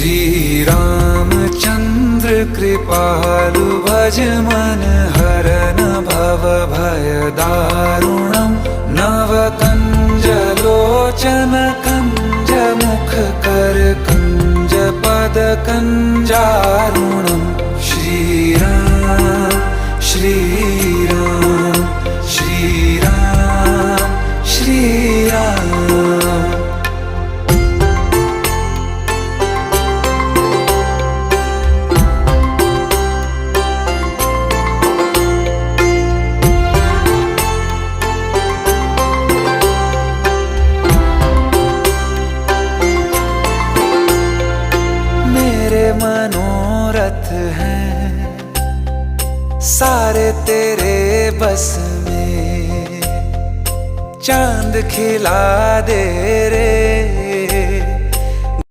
श्री रामचंद्र कृपालु भज मन हरन भव भय दारुणम नव कंज लोचन कंज मुख कर कंज पद कंजारुणम श्री राम श्री राम श्री राम श्री राम। मेरे मनोरथ हैं सारे तेरे बस में, चांद खिला दे रे